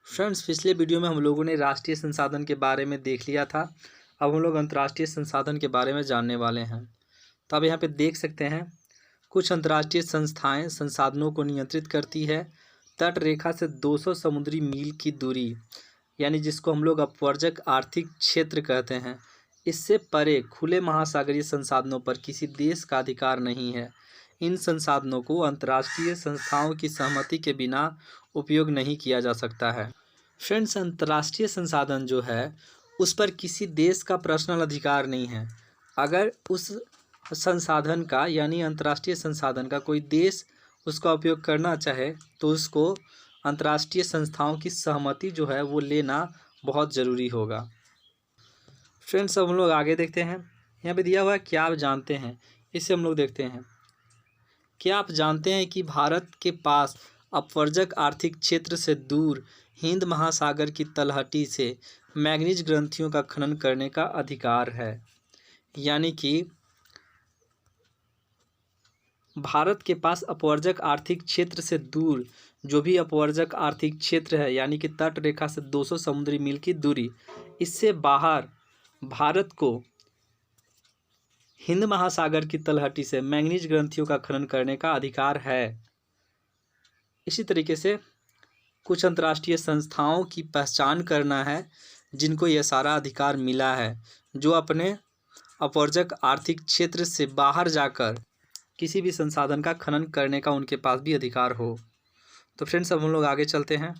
Friends, पिछले video में हम लोगों ने राष्ट्रीय संसाधन के बारे में देख लिया था। अब हम लोग अंतर्राष्ट्रीय संसाधन के बारे में जानने वाले हैं। तो अब यहाँ पे देख सकते हैं, कुछ अंतर्राष्ट्रीय संस्थाएं संसाधनों को नियंत्रित करती है। तट रेखा से 200 समुद्री मील की दूरी, यानी जिसको हम लोग अपवर्जक आर्थिक क्षेत्र कहते हैं, इससे परे खुले महासागरीय संसाधनों पर किसी देश का अधिकार नहीं है। इन संसाधनों को अंतर्राष्ट्रीय संस्थाओं की सहमति के बिना उपयोग नहीं किया जा सकता है। फ्रेंड्स, अंतर्राष्ट्रीय संसाधन जो है उस पर किसी देश का पर्सनल अधिकार नहीं है। अगर उस संसाधन का यानी अंतर्राष्ट्रीय संसाधन का कोई देश उसका उपयोग करना चाहे तो उसको अंतर्राष्ट्रीय संस्थाओं की सहमति जो है वो लेना बहुत ज़रूरी होगा। फ्रेंड्स, अब हम लोग आगे देखते हैं। यहाँ पे दिया हुआ है क्या आप जानते हैं, इसे हम लोग देखते हैं। क्या आप जानते हैं कि भारत के पास अपवर्जक आर्थिक क्षेत्र से दूर हिंद महासागर की तलहटी से मैंगनीज ग्रंथियों का खनन करने का अधिकार है। यानी कि भारत के पास अपवर्जक आर्थिक क्षेत्र से दूर जो भी अपवर्जक आर्थिक क्षेत्र है, यानी कि तट रेखा से 200 समुद्री मील की दूरी, इससे बाहर भारत को हिंद महासागर की तलहटी से मैंगनीज ग्रंथियों का खनन करने का अधिकार है। इसी तरीके से कुछ अंतर्राष्ट्रीय संस्थाओं की पहचान करना है जिनको यह सारा अधिकार मिला है, जो अपने अपवर्जक आर्थिक क्षेत्र से बाहर जाकर किसी भी संसाधन का खनन करने का उनके पास भी अधिकार हो। तो फ्रेंड्स, अब हम लोग आगे चलते हैं।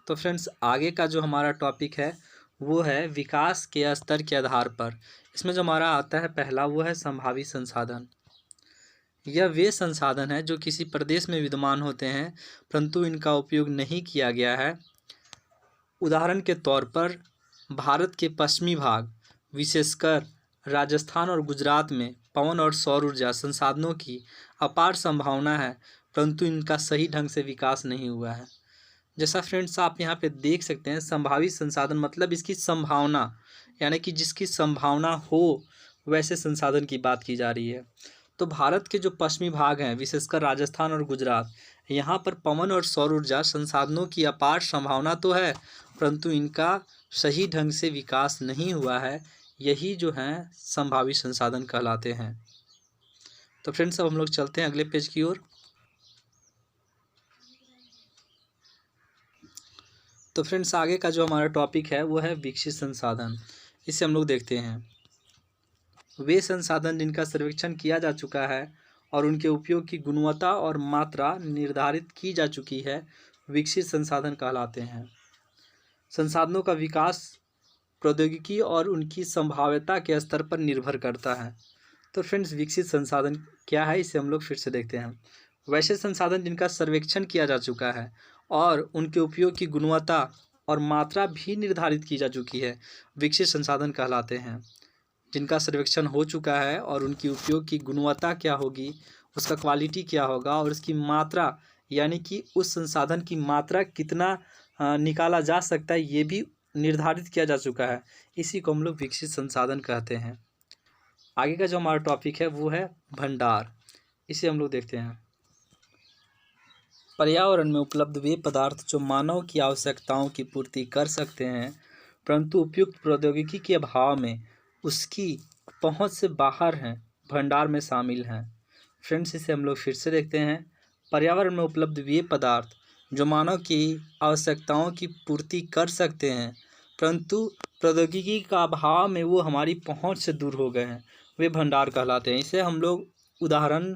तो फ्रेंड्स, आगे का जो हमारा टॉपिक है वो है विकास के स्तर के आधार पर। इसमें जो हमारा आता है पहला, वो है संभावी संसाधन। यह वे संसाधन है जो किसी प्रदेश में विद्यमान होते हैं परंतु इनका उपयोग नहीं किया गया है। उदाहरण के तौर पर भारत के पश्चिमी भाग, विशेषकर राजस्थान और गुजरात में पवन और सौर ऊर्जा संसाधनों की अपार संभावना है परंतु इनका सही ढंग से विकास नहीं हुआ है। जैसा फ्रेंड्स आप यहाँ पे देख सकते हैं, संभावित संसाधन मतलब इसकी संभावना, यानी कि जिसकी संभावना हो वैसे संसाधन की बात की जा रही है। तो भारत के जो पश्चिमी भाग हैं, विशेषकर राजस्थान और गुजरात, यहाँ पर पवन और सौर ऊर्जा संसाधनों की अपार संभावना तो है परंतु इनका सही ढंग से विकास नहीं हुआ है। यही जो हैं संभावित संसाधन कहलाते हैं। तो फ्रेंड्स, अब हम लोग चलते हैं अगले पेज की ओर। तो फ्रेंड्स, आगे का जो हमारा टॉपिक है वो है विकसित संसाधन। इसे हम लोग देखते हैं। वे संसाधन जिनका सर्वेक्षण किया जा चुका है और उनके उपयोग की गुणवत्ता और मात्रा निर्धारित की जा चुकी है, विकसित संसाधन कहलाते हैं। संसाधनों का विकास प्रौद्योगिकी और उनकी संभाव्यता के स्तर पर निर्भर करता है। तो फ्रेंड्स, विकसित संसाधन क्या है, इसे हम लोग फिर से देखते हैं। वैसे संसाधन जिनका सर्वेक्षण किया जा चुका है और उनके उपयोग की गुणवत्ता और मात्रा भी निर्धारित की जा चुकी है, विकसित संसाधन कहलाते हैं। जिनका सर्वेक्षण हो चुका है और उनकी उपयोग की गुणवत्ता क्या होगी, उसका क्वालिटी क्या होगा और उसकी मात्रा, यानी कि उस संसाधन की मात्रा कितना निकाला जा सकता है, ये भी निर्धारित किया जा चुका है। इसी को हम लोग विकसित संसाधन कहते हैं। आगे का जो हमारा टॉपिक है वो है भंडार। इसे हम लोग देखते हैं। पर्यावरण में उपलब्ध वे पदार्थ जो मानव की आवश्यकताओं की पूर्ति कर सकते हैं परंतु उपयुक्त प्रौद्योगिकी के अभाव में उसकी पहुंच से बाहर हैं, भंडार में शामिल हैं। फ्रेंड्स, इसे हम लोग फिर से देखते हैं। पर्यावरण में उपलब्ध वे पदार्थ जो मानव की आवश्यकताओं की पूर्ति कर सकते हैं परंतु प्रौद्योगिकी का अभाव में वो हमारी पहुंच से दूर हो गए हैं, वे भंडार कहलाते हैं। इसे हम लोग उदाहरण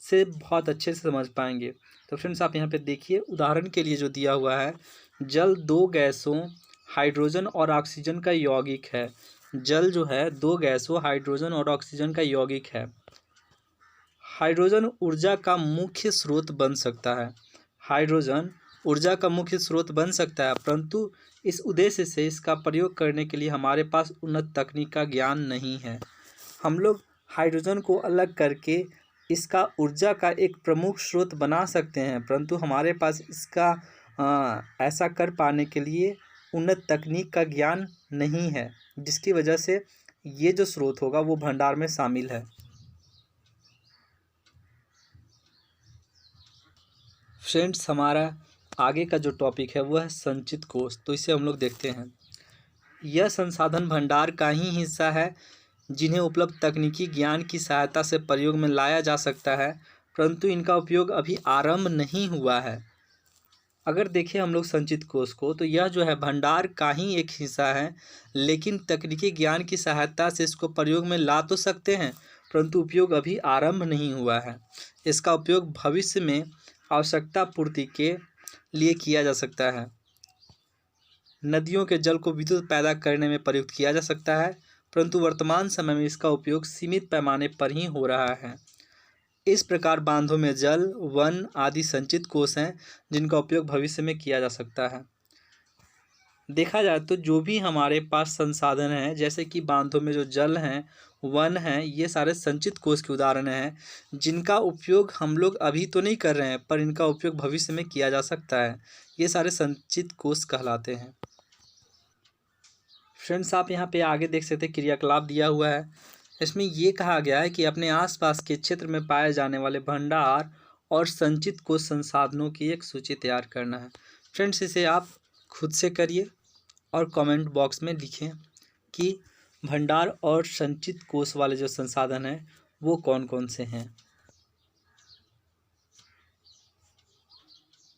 से बहुत अच्छे से समझ पाएंगे। तो फ्रेंड्स, आप यहाँ पे देखिए, उदाहरण के लिए जो दिया हुआ है, जल दो गैसों हाइड्रोजन और ऑक्सीजन का यौगिक है। जल जो है दो गैसों हाइड्रोजन और ऑक्सीजन का यौगिक है। हाइड्रोजन ऊर्जा का मुख्य स्रोत बन सकता है। हाइड्रोजन ऊर्जा का मुख्य स्रोत बन सकता है परंतु इस उद्देश्य से इसका प्रयोग करने के लिए हमारे पास उन्नत तकनीक का ज्ञान नहीं है। हम लोग हाइड्रोजन को अलग करके इसका ऊर्जा का एक प्रमुख स्रोत बना सकते हैं परंतु हमारे पास इसका ऐसा कर पाने के लिए उन्नत तकनीक का ज्ञान नहीं है, जिसकी वजह से ये जो स्रोत होगा वो भंडार में शामिल है। फ्रेंड्स, हमारा आगे का जो टॉपिक है वो है संचित कोष। तो इसे हम लोग देखते हैं। यह संसाधन भंडार का ही हिस्सा है जिन्हें उपलब्ध तकनीकी ज्ञान की सहायता से प्रयोग में लाया जा सकता है, परंतु इनका उपयोग अभी आरंभ नहीं हुआ है। अगर देखें हम लोग संचित कोष को, तो यह जो है भंडार का ही एक हिस्सा है, लेकिन तकनीकी ज्ञान की सहायता से इसको प्रयोग में ला तो सकते हैं, परंतु उपयोग अभी आरंभ नहीं हुआ है। इसका उपयोग भविष्य में आवश्यकता पूर्ति के लिए किया जा सकता है। नदियों के जल को विद्युत पैदा करने में प्रयुक्त किया जा सकता है, परंतु वर्तमान समय में इसका उपयोग सीमित पैमाने पर ही हो रहा है। इस प्रकार बांधों में जल, वन आदि संचित कोष हैं जिनका उपयोग भविष्य में किया जा सकता है। देखा जाए तो जो भी हमारे पास संसाधन हैं, जैसे कि बांधों में जो जल हैं, वन हैं, ये सारे संचित कोष के उदाहरण हैं जिनका उपयोग हम लोग अभी तो नहीं कर रहे हैं, पर इनका उपयोग भविष्य में किया जा सकता है। ये सारे संचित कोष कहलाते हैं। फ्रेंड्स, आप यहाँ पे आगे देख सकते हैं क्रियाकलाप दिया हुआ है। इसमें ये कहा गया है कि अपने आसपास के क्षेत्र में पाए जाने वाले भंडार और संचित कोष संसाधनों की एक सूची तैयार करना है। फ्रेंड्स, इसे आप खुद से करिए और कमेंट बॉक्स में लिखें कि भंडार और संचित कोष वाले जो संसाधन हैं वो कौन कौन से हैं।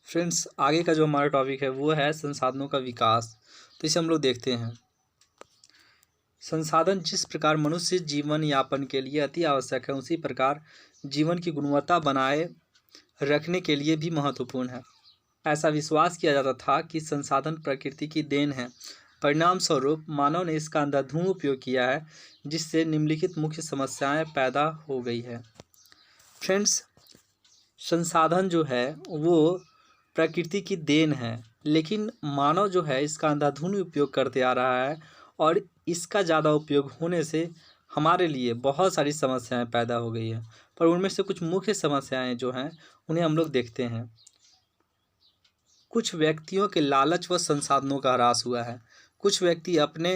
फ्रेंड्स, आगे का जो हमारा टॉपिक है वो है संसाधनों का विकास। तो इसे हम लोग देखते हैं। संसाधन जिस प्रकार मनुष्य जीवन यापन के लिए अति आवश्यक है, उसी प्रकार जीवन की गुणवत्ता बनाए रखने के लिए भी महत्वपूर्ण है। ऐसा विश्वास किया जाता था कि संसाधन प्रकृति की देन है। परिणाम स्वरूप मानव ने इसका अंधाधुंध उपयोग किया है, जिससे निम्नलिखित मुख्य समस्याएं पैदा हो गई है। फ्रेंड्स, संसाधन जो है वो प्रकृति की देन है, लेकिन मानव जो है इसका अंधाधुंध उपयोग करते आ रहा है और इसका ज़्यादा उपयोग होने से हमारे लिए बहुत सारी समस्याएं पैदा हो गई है। पर उनमें से कुछ मुख्य समस्याएं जो हैं उन्हें हम लोग देखते हैं। कुछ व्यक्तियों के लालच व संसाधनों का ह्रास हुआ है। कुछ व्यक्ति अपने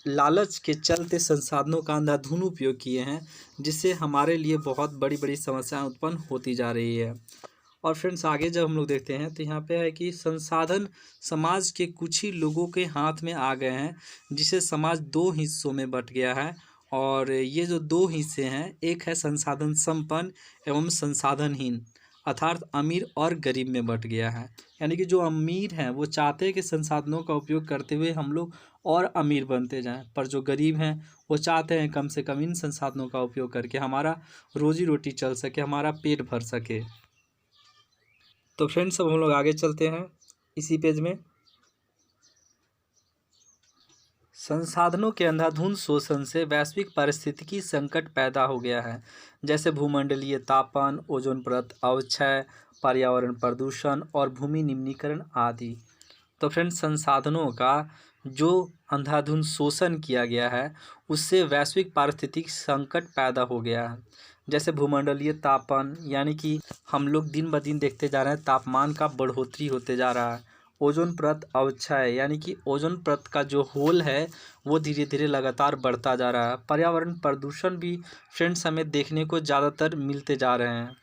लालच के चलते संसाधनों का अंधाधुंध उपयोग किए हैं, जिससे हमारे लिए बहुत बड़ी बड़ी समस्याएं उत्पन्न होती जा रही है। और फ्रेंड्स, आगे जब हम लोग देखते हैं तो यहाँ पे है कि संसाधन समाज के कुछ ही लोगों के हाथ में आ गए हैं, जिसे समाज दो हिस्सों में बंट गया है। और ये जो दो हिस्से हैं, एक है संसाधन संपन्न एवं संसाधनहीन, अर्थात अमीर और गरीब में बंट गया है। यानी कि जो अमीर हैं वो चाहते हैं कि संसाधनों का उपयोग करते हुए हम लोग और अमीर बनते जाएं, पर जो गरीब हैं वो चाहते हैं कम से कम इन संसाधनों का उपयोग करके हमारा रोजी रोटी चल सके, हमारा पेट भर सके। तो फ्रेंड्स, अब हम लोग आगे चलते हैं इसी पेज में। संसाधनों के अंधाधुंध शोषण से वैश्विक पारिस्थितिकी संकट पैदा हो गया है, जैसे भूमंडलीय तापन, ओजोन परत अवक्षय, पर्यावरण प्रदूषण और भूमि निम्नीकरण आदि। तो फ्रेंड्स, संसाधनों का जो अंधाधुंध शोषण किया गया है उससे वैश्विक पारिस्थितिक संकट पैदा हो गया है, जैसे भूमंडलीय तापन, यानी कि हम लोग दिन ब दिन देखते जा रहे हैं तापमान का बढ़ोतरी होते जा रहा है। ओजोन परत अवक्षय, यानी कि ओजोन परत का जो होल है वो धीरे धीरे लगातार बढ़ता जा रहा है। पर्यावरण प्रदूषण भी फ्रेंड्स हमें देखने को ज़्यादातर मिलते जा रहे हैं।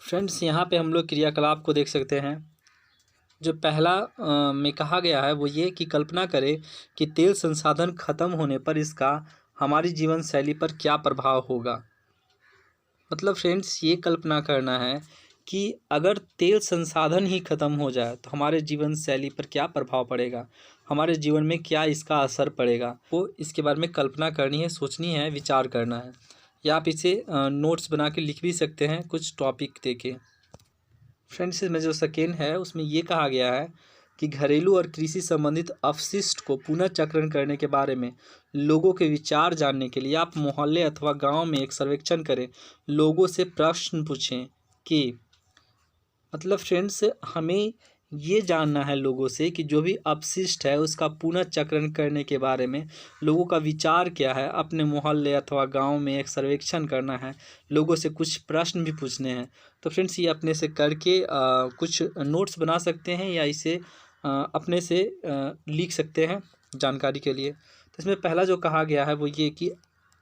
फ्रेंड्स, यहाँ पे हम लोग क्रियाकलाप को देख सकते हैं। जो पहला में कहा गया है वो ये कि कल्पना करें कि तेल संसाधन खत्म होने पर इसका हमारी जीवन शैली पर क्या प्रभाव होगा। मतलब फ्रेंड्स, ये कल्पना करना है कि अगर तेल संसाधन ही खत्म हो जाए तो हमारे जीवन शैली पर क्या प्रभाव पड़ेगा, हमारे जीवन में क्या इसका असर पड़ेगा, वो इसके बारे में कल्पना करनी है, सोचनी है, विचार करना है। या आप इसे नोट्स बना के लिख भी सकते हैं कुछ टॉपिक देके। फ्रेंड्स, इसमें जो सेकेंड है उसमें ये कहा गया है कि घरेलू और कृषि संबंधित अपशिष्ट को पुनः चक्रण करने के बारे में लोगों के विचार जानने के लिए आप मोहल्ले अथवा गांव में एक सर्वेक्षण करें, लोगों से प्रश्न पूछें कि मतलब फ्रेंड्स, हमें ये जानना है लोगों से कि जो भी अपशिष्ट है उसका पुनः चक्रण करने के बारे में लोगों का विचार क्या है। अपने मोहल्ले अथवा गांव में एक सर्वेक्षण करना है, लोगों से कुछ प्रश्न भी पूछने हैं। तो फ्रेंड्स, ये अपने से करके कुछ नोट्स बना सकते हैं या इसे अपने से लिख सकते हैं जानकारी के लिए। तो इसमें पहला जो कहा गया है वो ये कि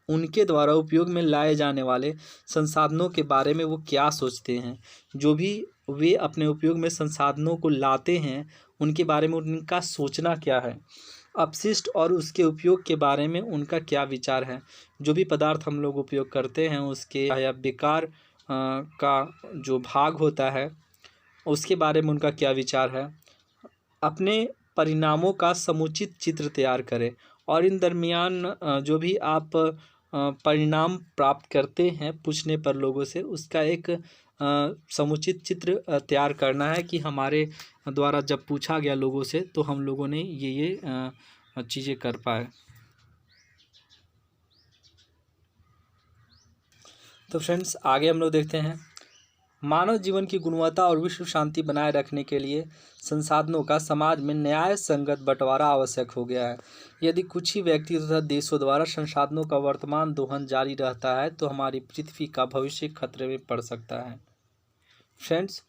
उनके द्वारा उपयोग में लाए जाने वाले संसाधनों के बारे में वो क्या सोचते हैं। जो भी वे अपने उपयोग में संसाधनों को लाते हैं उनके बारे में उनका सोचना क्या है। अपशिष्ट और उसके उपयोग के बारे में उनका क्या विचार है। जो भी पदार्थ हम लोग उपयोग करते हैं उसके या बेकार का जो भाग होता है उसके बारे में उनका क्या विचार है। अपने परिणामों का समुचित चित्र तैयार करें और इन दरमियान जो भी आप परिणाम प्राप्त करते हैं पूछने पर लोगों से, उसका एक समुचित चित्र तैयार करना है कि हमारे द्वारा जब पूछा गया लोगों से तो हम लोगों ने ये चीज़ें कर पाए। तो फ्रेंड्स आगे हम लोग देखते हैं, मानव जीवन की गुणवत्ता और विश्व शांति बनाए रखने के लिए संसाधनों का समाज में न्याय संगत बंटवारा आवश्यक हो गया है। यदि कुछ ही व्यक्ति तथा देशों द्वारा संसाधनों का वर्तमान दोहन जारी रहता है तो हमारी पृथ्वी का भविष्य खतरे में पड़ सकता है। फ्रेंड्स,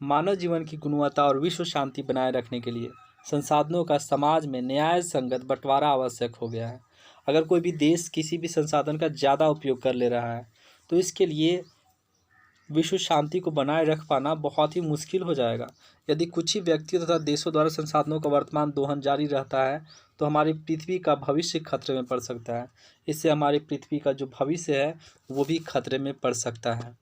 मानव जीवन की गुणवत्ता और विश्व शांति बनाए रखने के लिए संसाधनों का समाज में न्याय संगत बंटवारा आवश्यक हो गया है। अगर कोई भी देश किसी भी संसाधन का ज़्यादा उपयोग कर ले रहा है तो इसके लिए विश्व शांति को बनाए रख पाना बहुत ही मुश्किल हो जाएगा। यदि कुछ ही व्यक्तियों तथा देशों द्वारा संसाधनों का वर्तमान दोहन जारी रहता है तो हमारी पृथ्वी का भविष्य खतरे में पड़ सकता है। इससे हमारी पृथ्वी का जो भविष्य है वो भी खतरे में पड़ सकता है।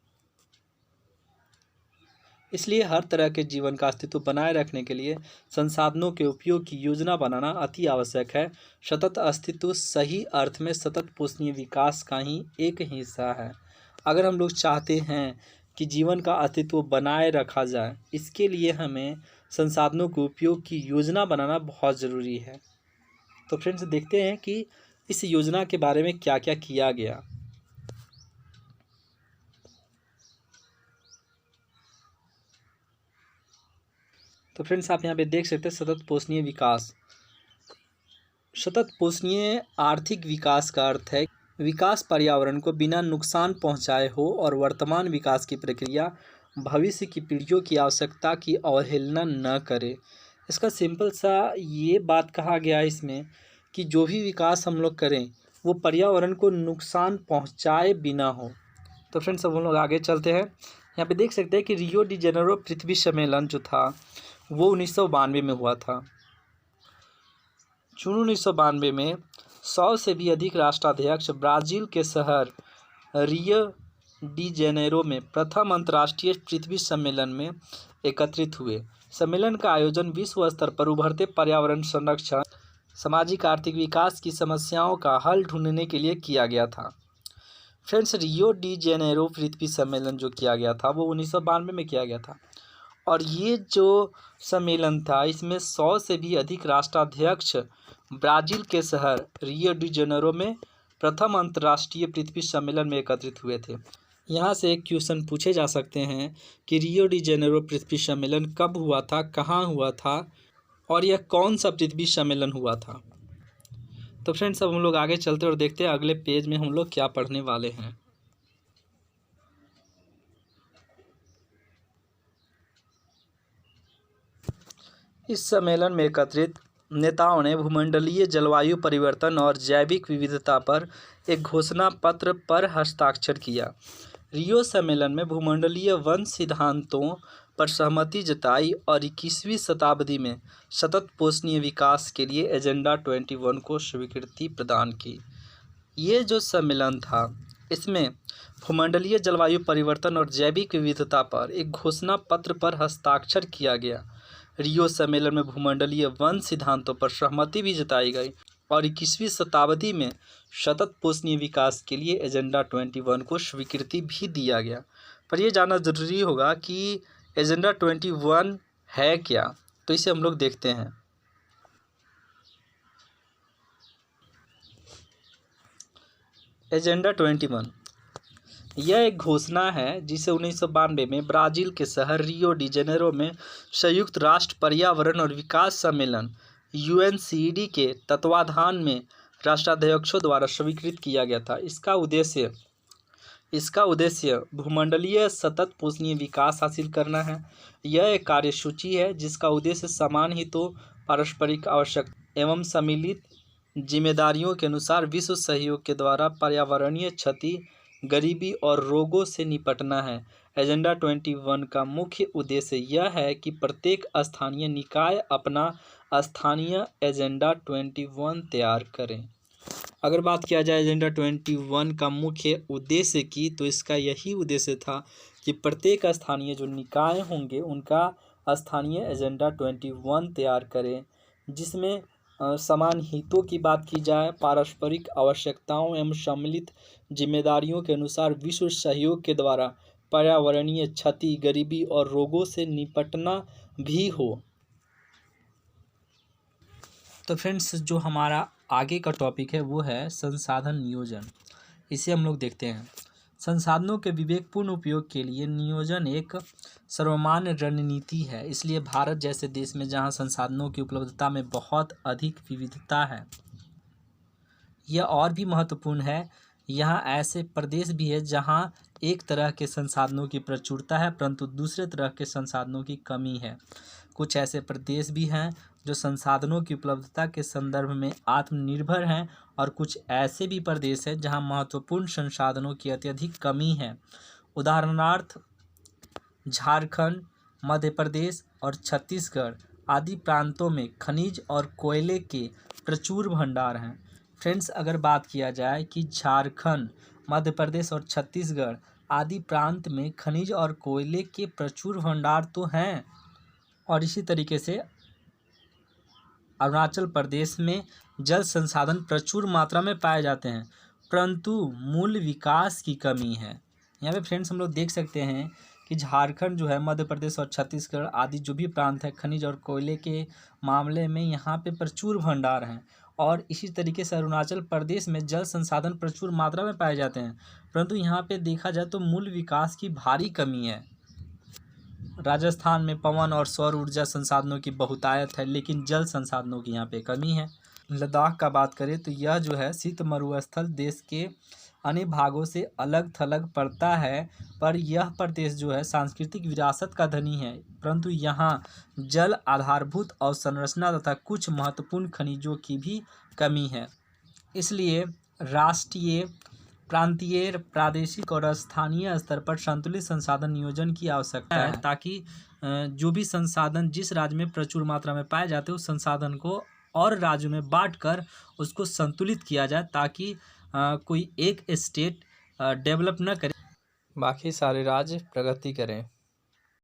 इसलिए हर तरह के जीवन का अस्तित्व बनाए रखने के लिए संसाधनों के उपयोग की योजना बनाना अति आवश्यक है। सतत अस्तित्व सही अर्थ में सतत पोषणीय विकास का ही एक हिस्सा है। अगर हम लोग चाहते हैं कि जीवन का अस्तित्व बनाए रखा जाए, इसके लिए हमें संसाधनों के उपयोग की योजना बनाना बहुत ज़रूरी है। तो फ्रेंड्स देखते हैं कि इस योजना के बारे में क्या क्या किया गया। तो फ्रेंड्स आप यहाँ पे देख सकते हैं सतत पोषणीय विकास। सतत पोषणीय आर्थिक विकास का अर्थ है विकास पर्यावरण को बिना नुकसान पहुँचाए हो और वर्तमान विकास की प्रक्रिया भविष्य की पीढ़ियों की आवश्यकता की अवहेलना न करे। इसका सिंपल सा ये बात कहा गया है इसमें कि जो भी विकास हम लोग करें वो पर्यावरण को नुकसान पहुँचाए बिना हो। तो फ्रेंड्स अब हम लोग आगे चलते हैं। यहाँ पे देख सकते हैं कि रियो डी जेनेरो पृथ्वी सम्मेलन जो था वो 1992 में हुआ था। जून 1992 में 100 से भी अधिक राष्ट्राध्यक्ष ब्राज़ील के शहर रियो डी जेनेरो में प्रथम अंतर्राष्ट्रीय पृथ्वी सम्मेलन में एकत्रित हुए। सम्मेलन का आयोजन विश्व स्तर पर उभरते पर्यावरण संरक्षण, सामाजिक आर्थिक विकास की समस्याओं का हल ढूंढने के लिए किया गया था। फ्रेंड्स, रियो डी जेनेरो पृथ्वी सम्मेलन जो किया गया था वो 1992 में किया गया था और ये जो सम्मेलन था इसमें 100 से भी अधिक राष्ट्राध्यक्ष ब्राज़ील के शहर रियो डी जेनेरो में प्रथम अंतर्राष्ट्रीय पृथ्वी सम्मेलन में एकत्रित हुए थे। यहाँ से एक क्वेश्चन पूछे जा सकते हैं कि रियो डी जेनेरो पृथ्वी सम्मेलन कब हुआ था, कहाँ हुआ था और यह कौन सा पृथ्वी सम्मेलन हुआ था। तो फ्रेंड्स अब हम लोग आगे चलते और देखते हैं अगले पेज में हम लोग क्या पढ़ने वाले हैं। इस सम्मेलन में एकत्रित नेताओं ने भूमंडलीय जलवायु परिवर्तन और जैविक विविधता पर एक घोषणा पत्र पर हस्ताक्षर किया। रियो सम्मेलन में भूमंडलीय वन सिद्धांतों पर सहमति जताई और 21वीं शताब्दी में सतत पोषणीय विकास के लिए एजेंडा 21 को स्वीकृति प्रदान की। ये जो सम्मेलन था इसमें भूमंडलीय जलवायु परिवर्तन और जैविक विविधता पर एक घोषणा पत्र पर हस्ताक्षर किया गया। रियो सम्मेलन में भूमंडलीय वन सिद्धांतों पर सहमति भी जताई गई और 21वीं शताब्दी में सतत पोषणीय विकास के लिए एजेंडा 21 को स्वीकृति भी दिया गया। पर यह जानना जरूरी होगा कि एजेंडा 21 है क्या, तो इसे हम लोग देखते हैं। एजेंडा 21 यह एक घोषणा है जिसे 1992 में ब्राज़ील के शहर रियो डी जेनेरो में संयुक्त राष्ट्र पर्यावरण और विकास सम्मेलन UNCED के तत्वाधान में राष्ट्राध्यक्षों द्वारा स्वीकृत किया गया था। इसका उद्देश्य भूमंडलीय सतत पोषणीय विकास हासिल करना है। यह एक कार्यसूची है जिसका उद्देश्य समान हितों, पारस्परिक आवश्यक एवं सम्मिलित जिम्मेदारियों के अनुसार विश्व सहयोग के द्वारा पर्यावरणीय क्षति, गरीबी और रोगों से निपटना है। एजेंडा 21 का मुख्य उद्देश्य यह है कि प्रत्येक स्थानीय निकाय अपना स्थानीय एजेंडा 21 तैयार करें। अगर बात किया जाए एजेंडा 21 का मुख्य उद्देश्य की, तो इसका यही उद्देश्य था कि प्रत्येक स्थानीय जो निकाय होंगे उनका स्थानीय एजेंडा 21 तैयार करें, जिसमें समान हितों की बात की जाए, पारस्परिक आवश्यकताओं एवं सम्मिलित जिम्मेदारियों के अनुसार विश्व सहयोग के द्वारा पर्यावरणीय क्षति, गरीबी और रोगों से निपटना भी हो। तो फ्रेंड्स, जो हमारा आगे का टॉपिक है वो है संसाधन नियोजन। इसे हम लोग देखते हैं। संसाधनों के विवेकपूर्ण उपयोग के लिए नियोजन एक सर्वमान्य रणनीति है। इसलिए भारत जैसे देश में जहां संसाधनों की उपलब्धता में बहुत अधिक विविधता है, यह और भी महत्वपूर्ण है। यहाँ ऐसे प्रदेश भी है जहां एक तरह के संसाधनों की प्रचुरता है परंतु दूसरे तरह के संसाधनों की कमी है। कुछ ऐसे प्रदेश भी हैं जो संसाधनों की उपलब्धता के संदर्भ में आत्मनिर्भर हैं और कुछ ऐसे भी प्रदेश हैं जहां महत्वपूर्ण संसाधनों की अत्यधिक कमी है। उदाहरणार्थ झारखंड, मध्य प्रदेश और छत्तीसगढ़ आदि प्रांतों में खनिज और कोयले के प्रचुर भंडार हैं। फ्रेंड्स, अगर बात किया जाए कि झारखंड, मध्य प्रदेश और छत्तीसगढ़ आदि प्रांत में खनिज और कोयले के प्रचुर भंडार तो हैं, और इसी तरीके से अरुणाचल प्रदेश में जल संसाधन प्रचुर मात्रा में पाए जाते हैं, परंतु मूल विकास की कमी है। यहाँ पे फ्रेंड्स हम लोग देख सकते हैं कि झारखंड जो है, मध्य प्रदेश और छत्तीसगढ़ आदि जो भी प्रांत है, खनिज और कोयले के मामले में यहाँ पे प्रचुर भंडार हैं, और इसी तरीके से अरुणाचल प्रदेश में जल संसाधन प्रचुर मात्रा में पाए जाते हैं, परंतु यहाँ पे देखा जाए तो मूल विकास की भारी कमी है। राजस्थान में पवन और सौर ऊर्जा संसाधनों की बहुतायत है, लेकिन जल संसाधनों की यहाँ पे कमी है। लद्दाख का बात करें तो यह जो है शीत मरुस्थल देश के अन्य भागों से अलग थलग पड़ता है, पर यह प्रदेश जो है सांस्कृतिक विरासत का धनी है, परंतु यहाँ जल आधारभूत अवसंरचना तथा कुछ महत्वपूर्ण खनिजों की भी कमी है। इसलिए राष्ट्रीय, प्रांतीय, प्रादेशिक और स्थानीय स्तर पर संतुलित संसाधन नियोजन की आवश्यकता है, ताकि जो भी संसाधन जिस राज्य में प्रचुर मात्रा में पाए जाते हैं उस संसाधन को और राज्यों में बांटकर उसको संतुलित किया जाए, ताकि कोई एक स्टेट डेवलप न करे, बाकी सारे राज्य प्रगति करें।